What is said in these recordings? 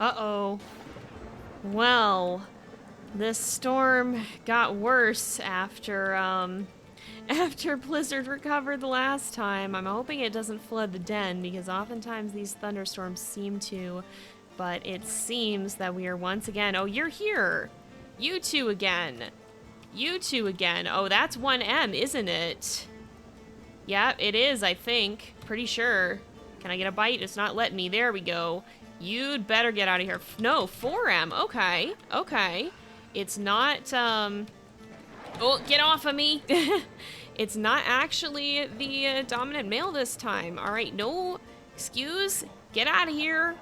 Uh-oh. Well, this storm got worse after, after Blizzard recovered the last time. I'm hoping it doesn't flood the den, because oftentimes these thunderstorms seem to. But it seems that we are once again... Oh, you're here! You two again! You two again! Oh, that's 1M, isn't it? Yeah, it is, I think. Pretty sure. Can I get a bite? It's not letting me. There we go. You'd better get out of here. No, 4M. Okay. Okay. It's not, Oh, get off of me! It's not actually the dominant male this time. Alright, no excuse. Get out of here.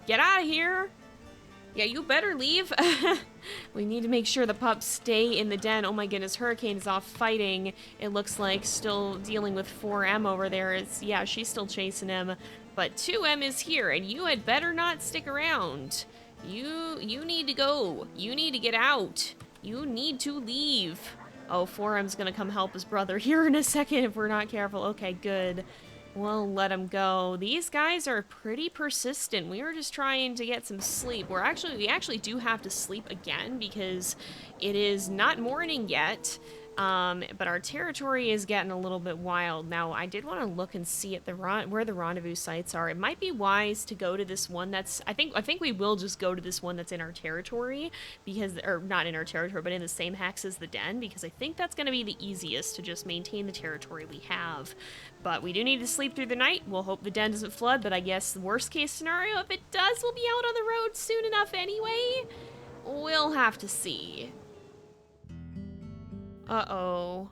Get out of here. Yeah, you better leave. We need to make sure the pups stay in the den. Oh my goodness, Hurricane is off fighting. It looks like still dealing with 4M over there. Yeah, she's still chasing him. But 2M is here, and you had better not stick around. You need to go. You need to get out. You need to leave. Oh, 4M's gonna come help his brother here in a second if we're not careful. Okay, good. We'll let him go. These guys are pretty persistent. We were just trying to get some sleep. We actually do have to sleep again because it is not morning yet. But our territory is getting a little bit wild. Now, I did want to look and see at where the rendezvous sites are. It might be wise to go to this one that's... I think we will just go to this one that's in our territory, because... Or, not in our territory, but in the same hex as the den, because I think that's going to be the easiest to just maintain the territory we have. But we do need to sleep through the night. We'll hope the den doesn't flood, but I guess the worst case scenario, if it does, we'll be out on the road soon enough anyway. We'll have to see. Uh-oh.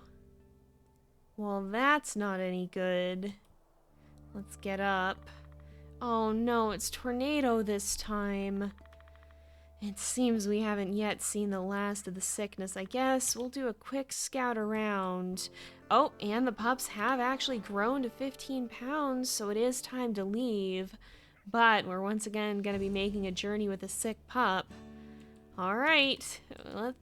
Well, that's not any good. Let's get up. Oh no, it's tornado this time. It seems we haven't yet seen the last of the sickness. I guess we'll do a quick scout around. Oh, and the pups have actually grown to 15 pounds, so it is time to leave. But we're once again going to be making a journey with a sick pup. All right,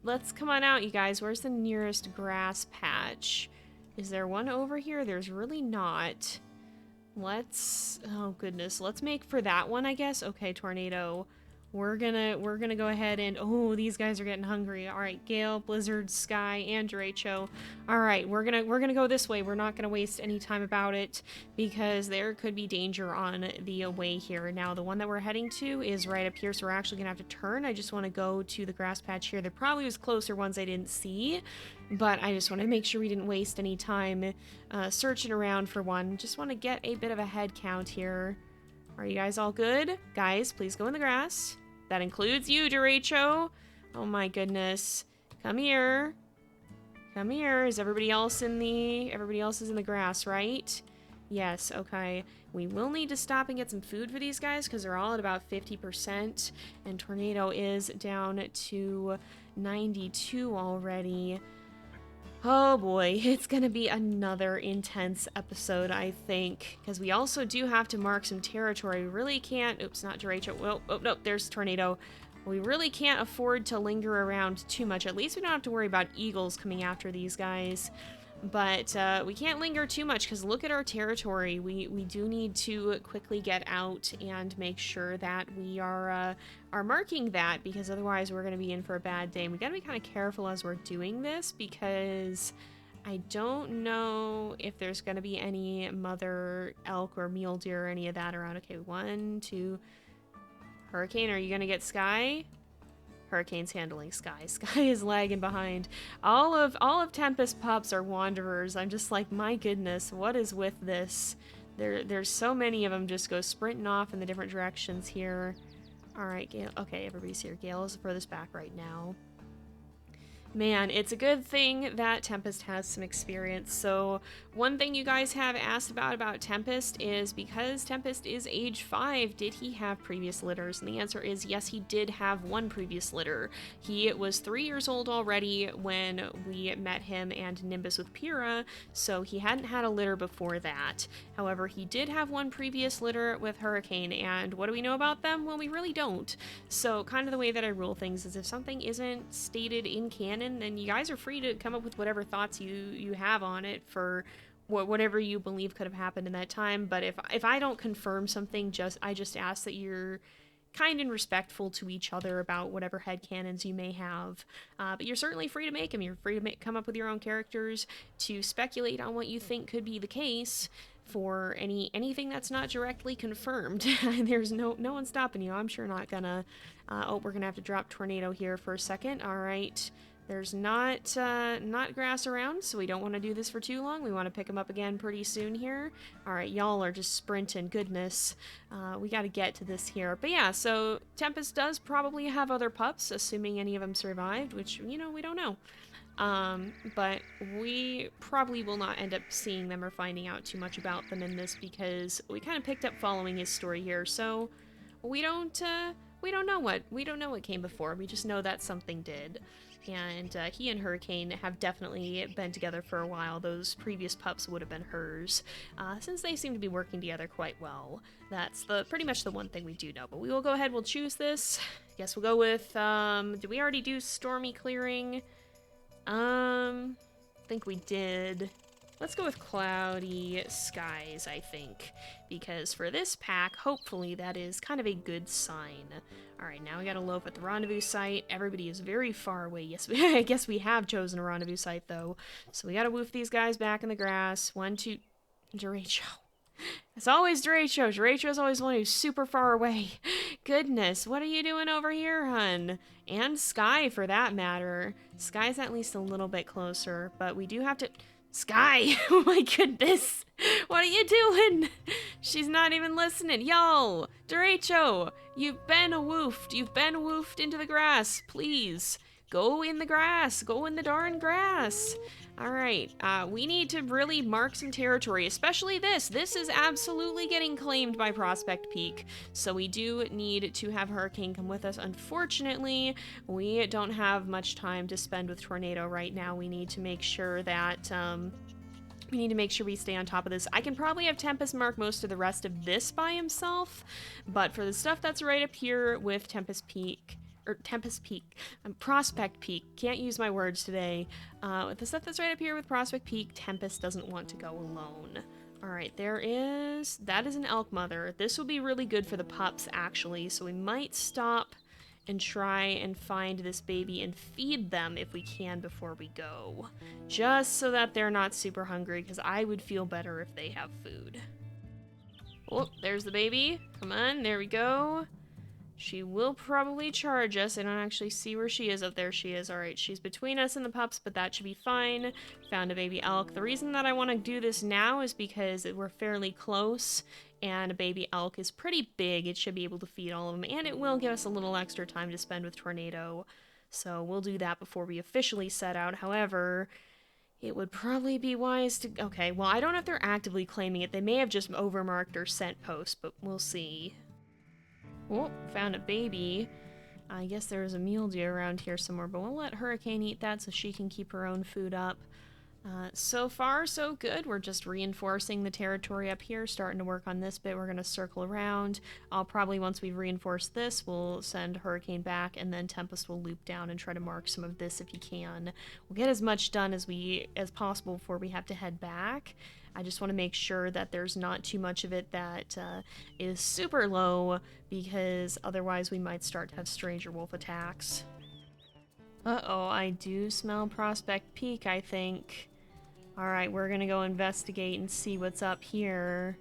let's come on out, you guys. Where's the nearest grass patch? Is there one over here? There's really not. Oh goodness, let's make for that one, I guess. Okay, tornado. We're gonna go ahead and... Oh, these guys are getting hungry. All right, Gale, Blizzard, Sky, and Derecho. All right, we're gonna go this way. We're not gonna waste any time about it because there could be danger on the way here. Now, the one that we're heading to is right up here, so we're actually gonna have to turn. I just want to go to the grass patch here. There probably was closer ones I didn't see, but I just want to make sure we didn't waste any time searching around for one. Just want to get a bit of a head count here. Are you guys all good? Guys, please go in the grass. That includes you, Derecho. Oh my goodness. Come here. Come here. Is everybody else in the... Everybody else is in the grass, right? Yes, okay. We will need to stop and get some food for these guys because they're all at about 50%. And Tornado is down to 92 already. Oh boy, it's gonna be another intense episode, I think, because we also do have to mark some territory. We really can't... Oops, not Derecho. Oh, no, there's Tornado. We really can't afford to linger around too much. At least we don't have to worry about eagles coming after these guys. But we can't linger too much because look at our territory. We do need to quickly get out and make sure that we are marking that, because otherwise we're going to be in for a bad day. And we got to be kind of careful as we're doing this because I don't know if there's going to be any mother elk or mule deer or any of that around. Okay, 1, 2. Hurricane, are you going to get Sky? Hurricane's handling Sky. Sky is lagging behind. All of Tempest pups are wanderers. I'm just like, my goodness, what is with this? There's so many of them just go sprinting off in the different directions here. All right, Gale. Okay, everybody's here. Gale is the furthest back right now. Man, it's a good thing that Tempest has some experience. So one thing you guys have asked about Tempest is, because Tempest is age 5, did he have previous litters? And the answer is yes, he did have one previous litter. He was 3 years old already when we met him and Nimbus with Pyrrha, so he hadn't had a litter before that. However, he did have one previous litter with Hurricane, and what do we know about them? Well, we really don't. So kind of the way that I rule things is if something isn't stated in canon, then you guys are free to come up with whatever thoughts you have on it for whatever you believe could have happened in that time. But if I don't confirm something, I just ask that you're kind and respectful to each other about whatever headcanons you may have. But you're certainly free to make them. You're free to come up with your own characters, to speculate on what you think could be the case for anything that's not directly confirmed. There's no one stopping you. I'm sure not gonna. Oh, we're gonna have to drop Tornado here for a second. All right. There's not grass around, so we don't want to do this for too long. We want to pick them up again pretty soon here. All right, y'all are just sprinting. Goodness. We got to get to this here. But yeah, so Tempest does probably have other pups, assuming any of them survived, which, you know, we don't know. But we probably will not end up seeing them or finding out too much about them in this because we kind of picked up following his story here. So we don't know what came before. We just know that something did. And he and Hurricane have definitely been together for a while. Those previous pups would have been hers, since they seem to be working together quite well. That's pretty much the one thing we do know. But we will go ahead, we'll choose this. Guess we'll go with, did we already do Stormy Clearing? I think we did. Let's go with Cloudy Skies, I think, because for this pack, hopefully that is kind of a good sign. Alright, now we gotta loaf at the rendezvous site. Everybody is very far away. Yes, I guess we have chosen a rendezvous site, though. So we gotta woof these guys back in the grass. 1, 2... Derecho. It's always Derecho. Derecho's always one who's super far away. Goodness, what are you doing over here, hun? And Sky, for that matter. Sky's at least a little bit closer, but we do have to... Sky! Oh my goodness! What are you doing? She's not even listening. Yo! Derecho! You've been woofed. You've been woofed into the grass. Please. Go in the grass. Go in the darn grass. Alright, we need to really mark some territory, especially this. This is absolutely getting claimed by Prospect Peak, so we do need to have Hurricane come with us. Unfortunately, we don't have much time to spend with Tornado right now. We need to make sure that, we stay on top of this. I can probably have Tempest mark most of the rest of this by himself, but for the stuff that's right up here with Tempest Peak, Prospect Peak. Can't use my words today. With the stuff that's right up here with Prospect Peak, Tempest doesn't want to go alone. Alright, that is an elk mother. This will be really good for the pups, actually, so we might stop and try and find this baby and feed them if we can before we go. Just so that they're not super hungry, because I would feel better if they have food. Oh, there's the baby. Come on, there we go. She will probably charge us. I don't actually see where she is. Oh, there she is. Alright, she's between us and the pups, but that should be fine. Found a baby elk. The reason that I want to do this now is because we're fairly close, and a baby elk is pretty big. It should be able to feed all of them, and it will give us a little extra time to spend with Tornado. So we'll do that before we officially set out. However, it would probably be wise to... Okay, well, I don't know if they're actively claiming it. They may have just overmarked or sent post, but we'll see. Oh, found a baby. I guess there's a mule deer around here somewhere, but we'll let Hurricane eat that so she can keep her own food up. So far, so good. We're just reinforcing the territory up here, starting to work on this bit. We're going to circle around. I'll probably, once we've reinforced this, we'll send Hurricane back, and then Tempest will loop down and try to mark some of this if he can. We'll get as much done as possible before we have to head back. I just want to make sure that there's not too much of it that is super low, because otherwise we might start to have stranger wolf attacks. Uh-oh, I do smell Prospect Peak, I think. Alright, we're gonna go investigate and see what's up here.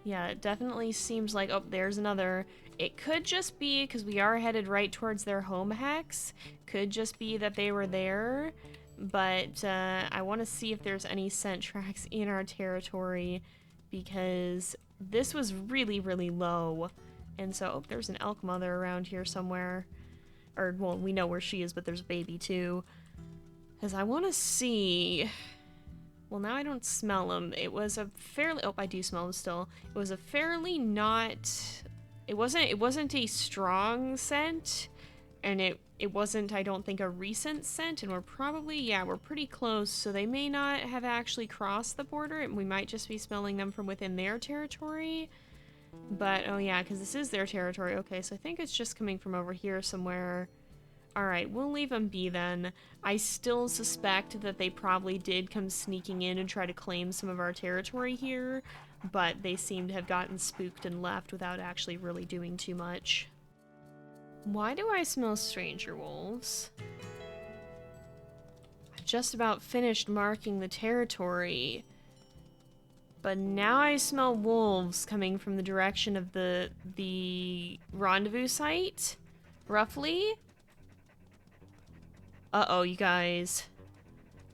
Yeah, it definitely seems like... Oh, there's another. It could just be, because we are headed right towards their home hex, could just be that they were there, but I want to see if there's any scent tracks in our territory, because this was really, really low. And so, oh, there's an elk mother around here somewhere. Or, well, we know where she is, but there's a baby too. Because I want to see... Well, now I don't smell them. It was a fairly... Oh, I do smell them still. It was a fairly not... It wasn't a strong scent. And it wasn't, I don't think, a recent scent. And we're probably... Yeah, we're pretty close. So they may not have actually crossed the border. And we might just be smelling them from within their territory. But, oh yeah, because this is their territory. Okay, so I think it's just coming from over here somewhere. Alright, we'll leave them be then. I still suspect that they probably did come sneaking in and try to claim some of our territory here, but they seem to have gotten spooked and left without actually really doing too much. Why do I smell stranger wolves? I've just about finished marking the territory, but now I smell wolves coming from the direction of the rendezvous site, roughly. Uh-oh, you guys.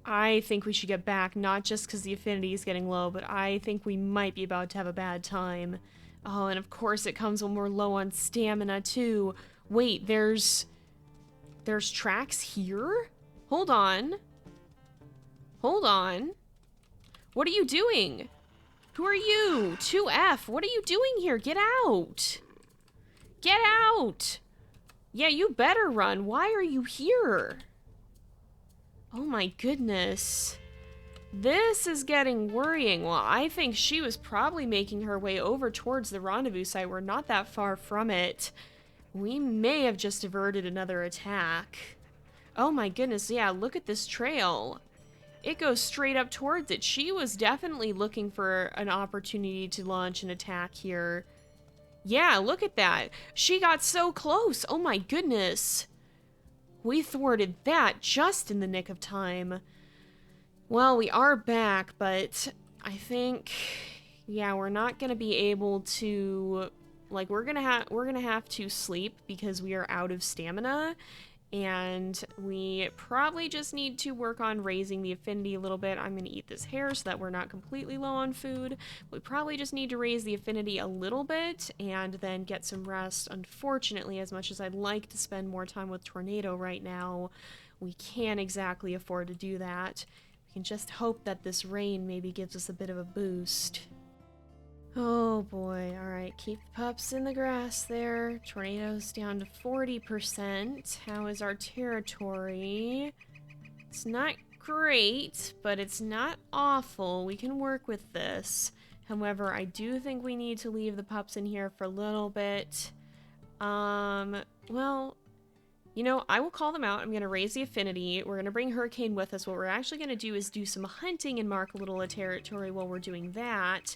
I think we should get back, not just because the affinity is getting low, but I think we might be about to have a bad time. Oh, and of course it comes when we're low on stamina, too. Wait, there's tracks here? Hold on. Hold on. What are you doing? Who are you? 2F, what are you doing here? Get out. Get out. Yeah, you better run. Why are you here? Oh my goodness. This is getting worrying. Well, I think she was probably making her way over towards the rendezvous site. We're not that far from it. We may have just averted another attack. Oh my goodness, yeah, look at this trail. It goes straight up towards it. She was definitely looking for an opportunity to launch an attack here. Yeah, look at that. She got so close. Oh my goodness. We thwarted that just in the nick of time. Well, we are back, but I think, yeah, we're not gonna be able to, like, we're gonna have to sleep because we are out of stamina, and we probably just need to work on raising the affinity a little bit. I'm gonna eat this hair so that we're not completely low on food. We probably just need to raise the affinity a little bit and then get some rest. Unfortunately, as much as I'd like to spend more time with Tornado right now, we can't exactly afford to do that. We can just hope that this rain maybe gives us a bit of a boost. Oh boy, alright, keep the pups in the grass there. Tornado's down to 40%. How is our territory? It's not great, but it's not awful. We can work with this. However, I do think we need to leave the pups in here for a little bit. Well, you know, I will call them out. I'm going to raise the affinity. We're going to bring Hurricane with us. What we're actually going to do is do some hunting and mark a little territory while we're doing that.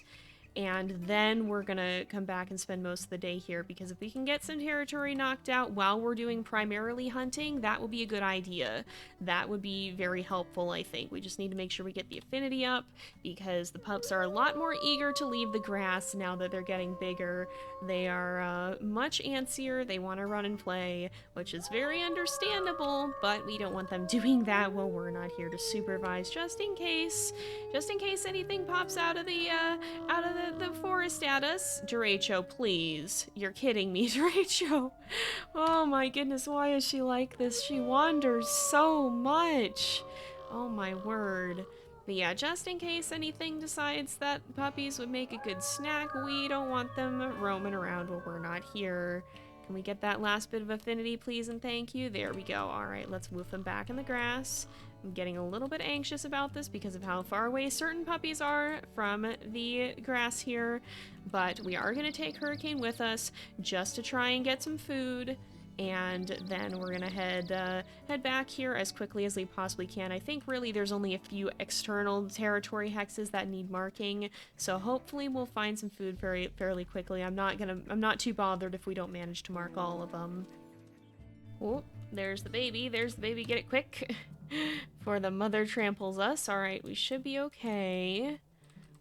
And then we're gonna come back and spend most of the day here, because if we can get some territory knocked out while we're doing primarily hunting, that would be a good idea. That would be very helpful, I think. We just need to make sure we get the affinity up, because the pups are a lot more eager to leave the grass now that they're getting bigger. They are much antsier, they want to run and play, which is very understandable, but we don't want them doing that while we're not here to supervise, just in case anything pops out of the forest at us. Derecho, please. You're kidding me, Derecho. Oh my goodness, why is she like this? She wanders so much. Oh my word. But yeah, just in case anything decides that puppies would make a good snack, we don't want them roaming around while we're not here. Can we get that last bit of affinity, please and thank you? There we go. Alright, let's move them back in the grass. I'm getting a little bit anxious about this because of how far away certain puppies are from the grass here, but we are going to take Hurricane with us just to try and get some food, and then we're going to head back here as quickly as we possibly can. I think really there's only a few external territory hexes that need marking, so hopefully we'll find some food fairly quickly. I'm not too bothered if we don't manage to mark all of them. Oh, there's the baby, get it quick. Before the mother tramples us. Alright, we should be okay.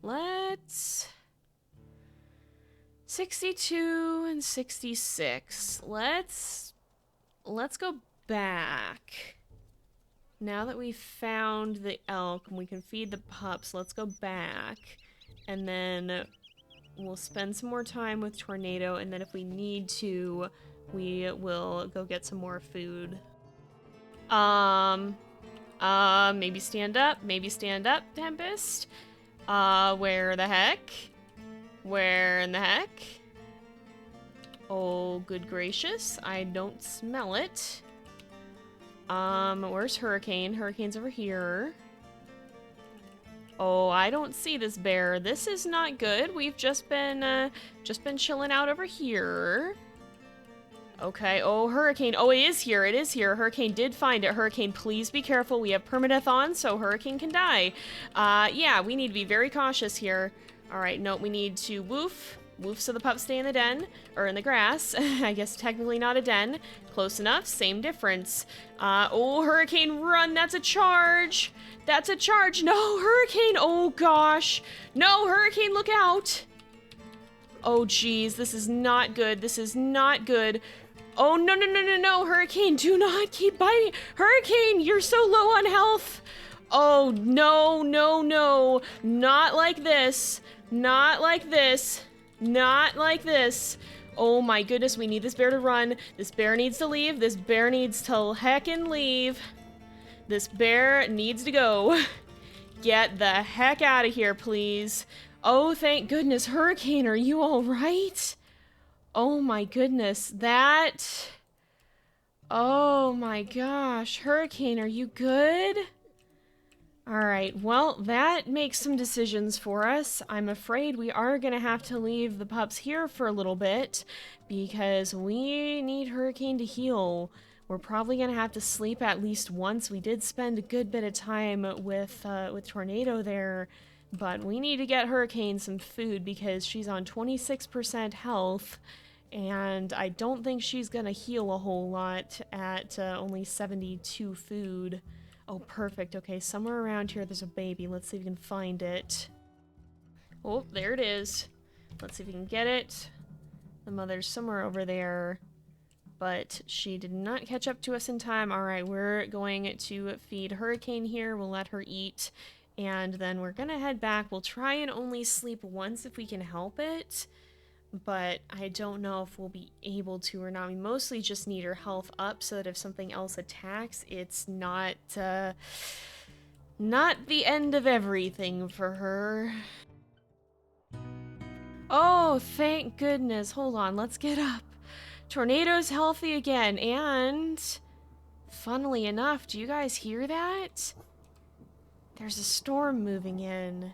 Let's... 62 and 66. Let's go back. Now that we've found the elk and we can feed the pups, let's go back. And then we'll spend some more time with Tornado, and then if we need to, we will go get some more food. Maybe stand up, Tempest. Where the heck? Where in the heck? Oh, good gracious, I don't smell it. Where's Hurricane? Hurricane's over here. Oh, I don't see this bear. This is not good. We've just been chilling out over here. Okay, oh, Hurricane. Oh, it is here, it is here. Hurricane did find it. Hurricane, please be careful. We have permadeath on, so Hurricane can die. Yeah, we need to be very cautious here. All right, no, we need to woof. Woof so the pups stay in the den, or in the grass. I guess technically not a den. Close enough, same difference. Oh, Hurricane, run, that's a charge. That's a charge. No, Hurricane, oh gosh. No, Hurricane, look out. Oh, geez, this is not good. This is not good. Oh, no, no, no, no, no, Hurricane, do not keep biting. Hurricane, you're so low on health. Oh, no, no, no. Not like this. Not like this. Not like this. Oh my goodness, we need this bear to run. This bear needs to leave. This bear needs to heckin' leave. This bear needs to go. Get the heck out of here, please. Oh, thank goodness. Hurricane, are you all right? Oh my goodness, that... Oh my gosh, Hurricane, are you good? Alright, well, that makes some decisions for us. I'm afraid we are gonna have to leave the pups here for a little bit, because we need Hurricane to heal. We're probably gonna have to sleep at least once. We did spend a good bit of time with Tornado there, but we need to get Hurricane some food because she's on 26% health, and I don't think she's gonna heal a whole lot at only 72 food. Oh, perfect. Okay, somewhere around here there's a baby. Let's see if we can find it. Oh, there it is. Let's see if we can get it. The mother's somewhere over there, but she did not catch up to us in time. All right, we're going to feed Hurricane here. We'll let her eat, and then we're gonna head back. We'll try and only sleep once if we can help it, but I don't know if we'll be able to or not. We mostly just need her health up so that if something else attacks, it's not the end of everything for her. Oh, thank goodness. Hold on, let's get up. Tornado's healthy again, and funnily enough, do you guys hear that? There's a storm moving in.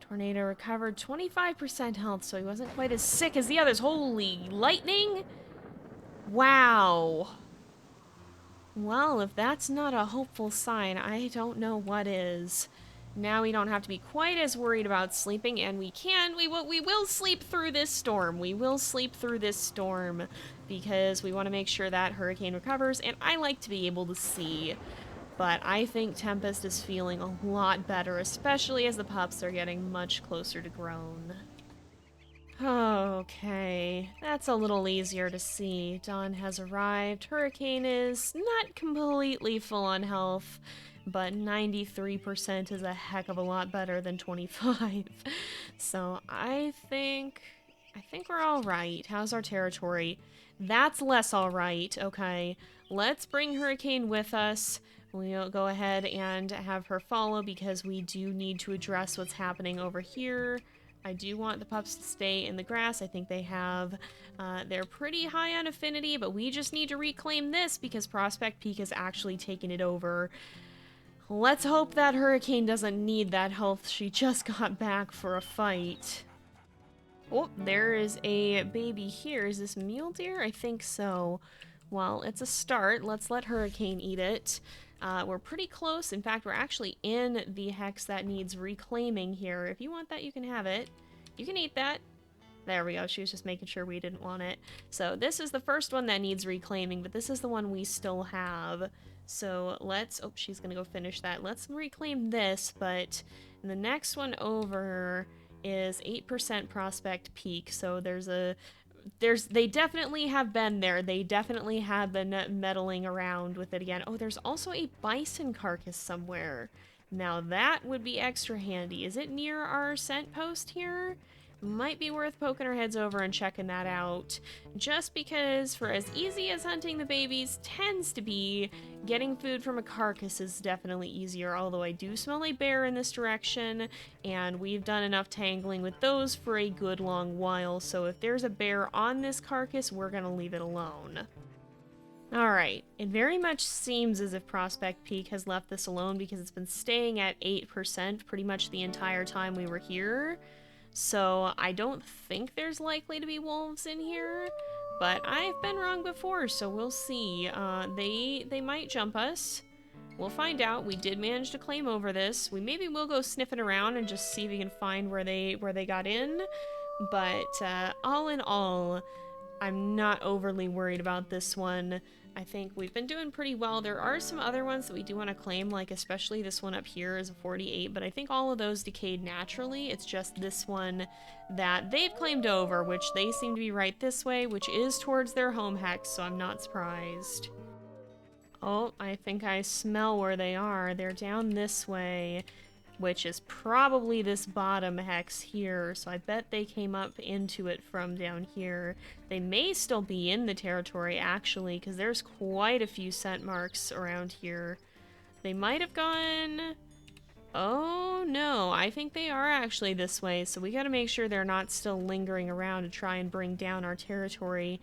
Tornado recovered 25% health, so he wasn't quite as sick as the others. Holy lightning! Wow. Well, if that's not a hopeful sign, I don't know what is. Now we don't have to be quite as worried about sleeping, and we will sleep through this storm. We will sleep through this storm because we want to make sure that Hurricane recovers, and I like to be able to see. But I think Tempest is feeling a lot better, especially as the pups are getting much closer to grown. Okay, that's a little easier to see. Dawn has arrived. Hurricane is not completely full on health, but 93% is a heck of a lot better than 25. So I think we're all right. How's our territory? That's less all right. Okay, let's bring Hurricane with us. We'll go ahead and have her follow because we do need to address what's happening over here. I do want the pups to stay in the grass. I think they have, they're pretty high on affinity, but we just need to reclaim this because Prospect Peak has actually taken it over. Let's hope that Hurricane doesn't need that health she just got back for a fight. Oh, there is a baby here. Is this mule deer? I think so. Well, it's a start. Let's let Hurricane eat it. We're pretty close. In fact, we're actually in the hex that needs reclaiming here. If you want that, you can have it. You can eat that. There we go. She was just making sure we didn't want it. So this is the first one that needs reclaiming, but this is the one we still have. So let's... Oh, she's going to go finish that. Let's reclaim this, but the next one over is 8% Prospect Peak. So they definitely have been there. They definitely have been meddling around with it again. Oh, there's also a bison carcass somewhere. Now that would be extra handy. Is it near our scent post here? Might be worth poking our heads over and checking that out. Just because for as easy as hunting the babies tends to be, getting food from a carcass is definitely easier, although I do smell a bear in this direction, and we've done enough tangling with those for a good long while, so if there's a bear on this carcass, we're gonna leave it alone. Alright, it very much seems as if Prospect Peak has left this alone because it's been staying at 8% pretty much the entire time we were here. So I don't think there's likely to be wolves in here, but I've been wrong before, so we'll see. They might jump us. We'll find out. We did manage to claim over this. Maybe we'll go sniffing around and just see if we can find where they got in. But all in all, I'm not overly worried about this one. I think we've been doing pretty well. There are some other ones that we do want to claim, like especially this one up here is a 48, but I think all of those decayed naturally. It's just this one that they've claimed over, which they seem to be right this way, which is towards their home hex, so I'm not surprised. Oh, I think I smell where they are. They're down this way, which is probably this bottom hex here, so I bet they came up into it from down here. They may still be in the territory, actually, because there's quite a few scent marks around here. They might have gone... Oh, no, I think they are actually this way, so we gotta make sure they're not still lingering around to try and bring down our territory.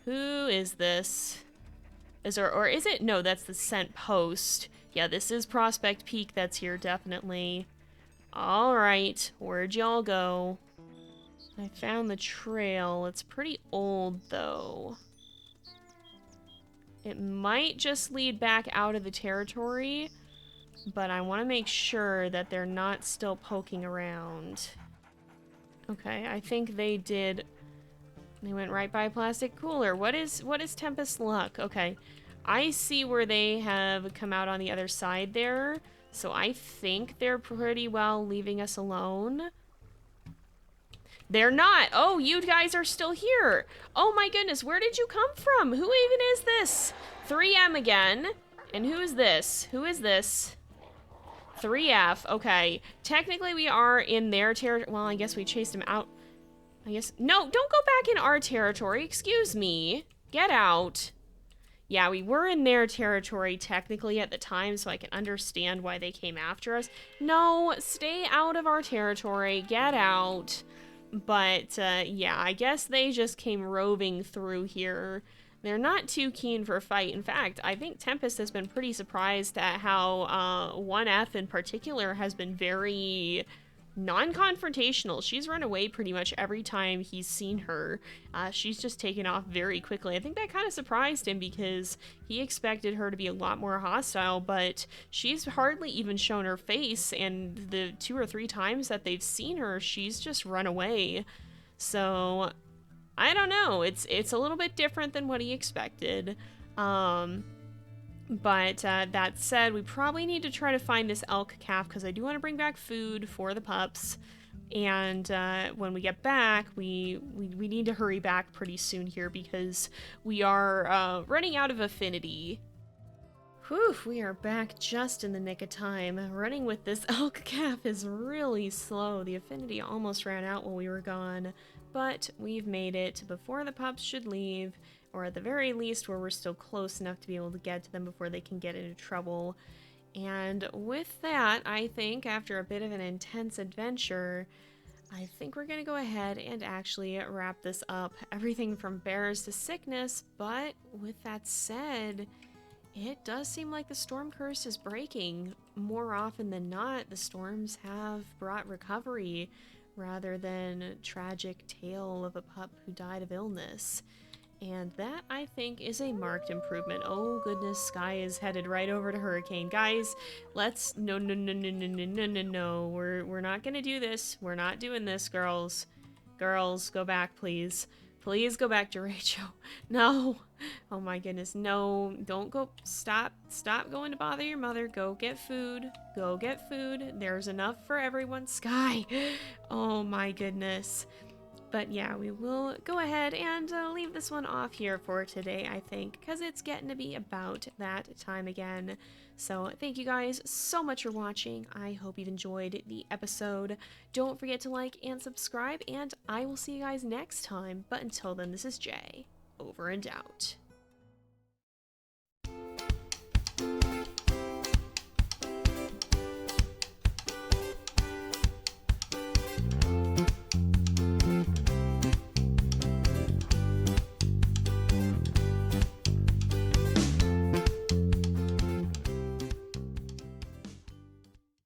Who is this? Or is it? No, that's the scent post. Yeah, this is Prospect Peak that's here, definitely. Alright, where'd y'all go? I found the trail. It's pretty old, though. It might just lead back out of the territory, but I want to make sure that they're not still poking around. Okay, I think they did... They went right by a plastic cooler. What is Tempest luck? Okay, I see where they have come out on the other side there, so I think they're pretty well leaving us alone. They're not. Oh, you guys are still here. Oh my goodness, where did you come from? Who even is this? 3M again. And who is this? Who is this? 3F. Okay. Technically, we are in their territory. Well, I guess we chased him out. I guess... No, don't go back in our territory. Excuse me. Get out. Yeah, we were in their territory technically at the time, so I can understand why they came after us. No, stay out of our territory. Get out. But, yeah, I guess they just came roving through here. They're not too keen for a fight. In fact, I think Tempest has been pretty surprised at how 1F in particular has been very non-confrontational. She's run away pretty much every time he's seen her. She's just taken off very quickly. I think that kind of surprised him because he expected her to be a lot more hostile, but she's hardly even shown her face, and the 2 or 3 times that they've seen her, she's just run away. So, I don't know. It's a little bit different than what he expected. But that said, we probably need to try to find this elk calf because I do want to bring back food for the pups. And when we get back, we need to hurry back pretty soon here because we are running out of affinity. Whew, we are back just in the nick of time. Running with this elk calf is really slow. The affinity almost ran out while we were gone, but we've made it before the pups should leave. Or at the very least where we're still close enough to be able to get to them before they can get into trouble. And with that, I think after a bit of an intense adventure, I think we're going to go ahead and actually wrap this up. Everything from bears to sickness, but with that said, it does seem like the storm curse is breaking. More often than not, the storms have brought recovery rather than tragic tale of a pup who died of illness. And that, I think, is a marked improvement. Oh, goodness, Sky is headed right over to Hurricane. Guys, let's... No. We're not gonna do this. We're not doing this, girls. Girls, go back, please. Please go back to Rachel. No. Oh, my goodness. No. Don't go... Stop. Stop going to bother your mother. Go get food. Go get food. There's enough for everyone. Sky. Oh, my goodness. But yeah, we will go ahead and leave this one off here for today, I think, because it's getting to be about that time again. So thank you guys so much for watching. I hope you've enjoyed the episode. Don't forget to like and subscribe, and I will see you guys next time. But until then, this is Jay, over and out.